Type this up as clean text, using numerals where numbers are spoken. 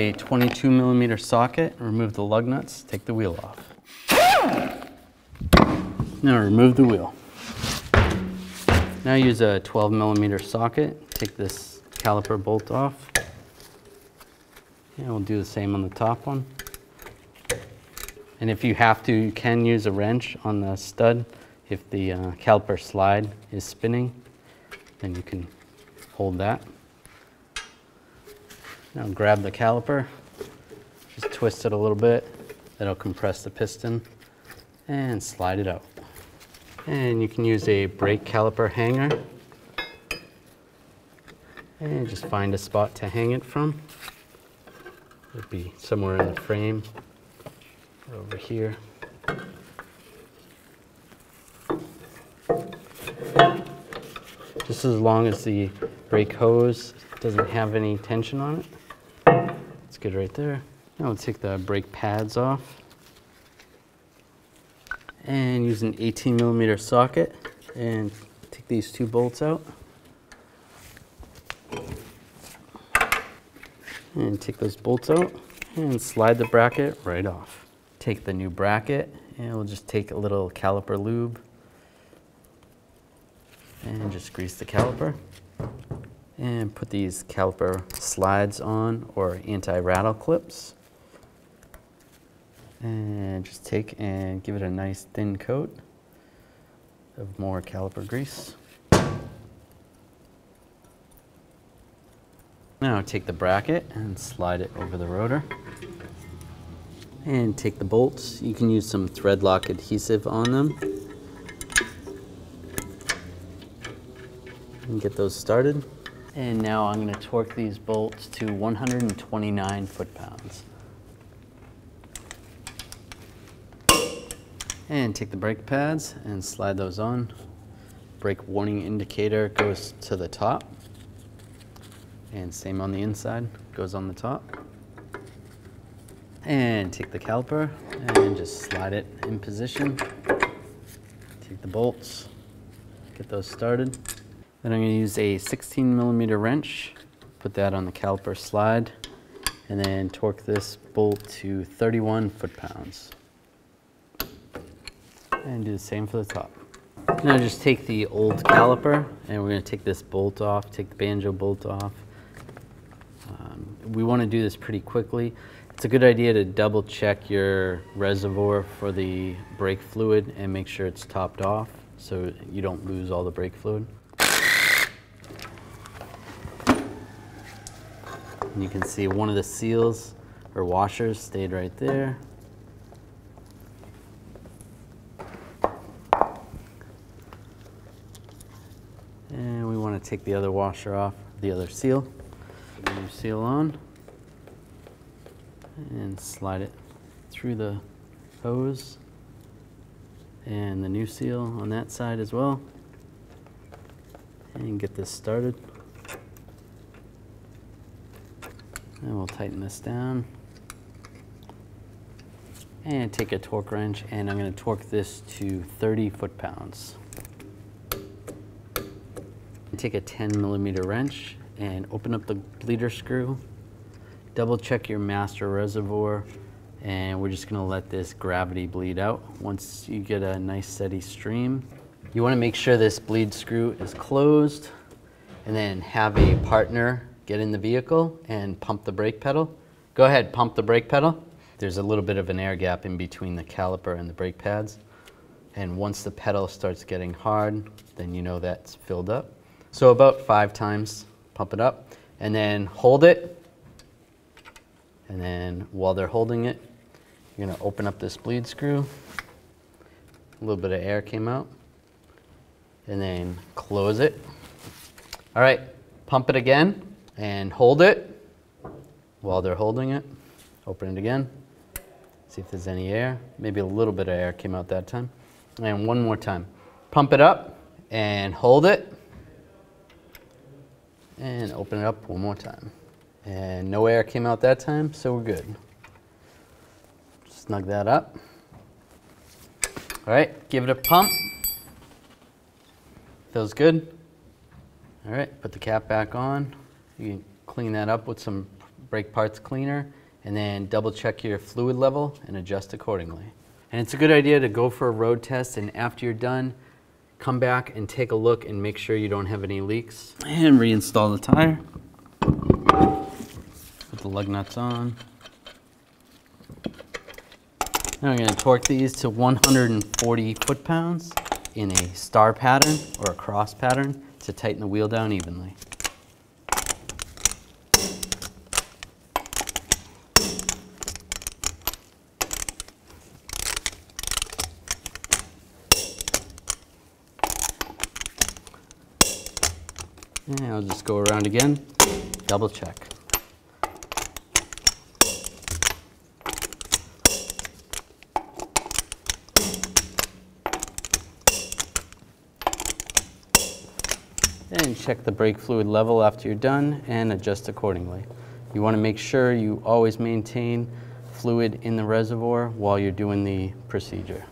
a 22mm socket, remove the lug nuts, take the wheel off. Now remove the wheel. Now use a 12mm socket, take this caliper bolt off. And we'll do the same on the top one. And if you have to, you can use a wrench on the stud. If the caliper slide is spinning, then you can hold that. Now grab the caliper, just twist it a little bit. That'll compress the piston and slide it out. And you can use a brake caliper hanger and just find a spot to hang it from. It'll be somewhere in the frame or over here. Just as long as the brake hose doesn't have any tension on it. It's good right there. Now we'll take the brake pads off and use an 18mm socket and take these two bolts out. And take those bolts out and slide the bracket right off. Take the new bracket and we'll just take a little caliper lube and just grease the caliper. And put these caliper slides on, or anti-rattle clips. And just take and give it a nice thin coat of more caliper grease. Now take the bracket and slide it over the rotor. And take the bolts. You can use some thread lock adhesive on them. And get those started. And now I'm going to torque these bolts to 129 foot-pounds. And take the brake pads and slide those on. Brake warning indicator goes to the top. And same on the inside, goes on the top. And take the caliper and just slide it in position. Take the bolts, get those started. Then I'm going to use a 16mm wrench, put that on the caliper slide, and then torque this bolt to 31 foot-pounds. And do the same for the top. Now just take the old caliper, and we're going to take this bolt off, take the banjo bolt off. We want to do this pretty quickly. It's a good idea to double check your reservoir for the brake fluid and make sure it's topped off so you don't lose all the brake fluid. And you can see one of the seals or washers stayed right there. And we want to take the other washer off, the other seal. New seal on. And slide it through the hose. And the new seal on that side as well. And get this started. And we'll tighten this down. And take a torque wrench, and I'm going to torque this to 30 foot-pounds. Take a 10mm wrench and open up the bleeder screw. Double check your master reservoir, and we're just going to let this gravity bleed out. Once you get a nice steady stream, you want to make sure this bleed screw is closed, and then have a partner get in the vehicle and pump the brake pedal. Go ahead, pump the brake pedal. There's a little bit of an air gap in between the caliper and the brake pads. And once the pedal starts getting hard, then you know that's filled up. So about 5 times, pump it up, and then hold it. And then while they're holding it, you're gonna open up this bleed screw. A little bit of air came out. And then close it. All right, pump it again and hold it while they're holding it. Open it again. See if there's any air. Maybe a little bit of air came out that time. And one more time. Pump it up and hold it. And open it up one more time. And no air came out that time, so we're good. Snug that up. All right, give it a pump. Feels good. All right, put the cap back on. You can clean that up with some brake parts cleaner, and then double check your fluid level and adjust accordingly. And it's a good idea to go for a road test, and after you're done, come back and take a look and make sure you don't have any leaks. And reinstall the tire. Put the lug nuts on. Now I'm going to torque these to 140 foot-pounds in a star pattern or a cross pattern to tighten the wheel down evenly. And I'll just go around again, double check. And check the brake fluid level after you're done and adjust accordingly. You want to make sure you always maintain fluid in the reservoir while you're doing the procedure.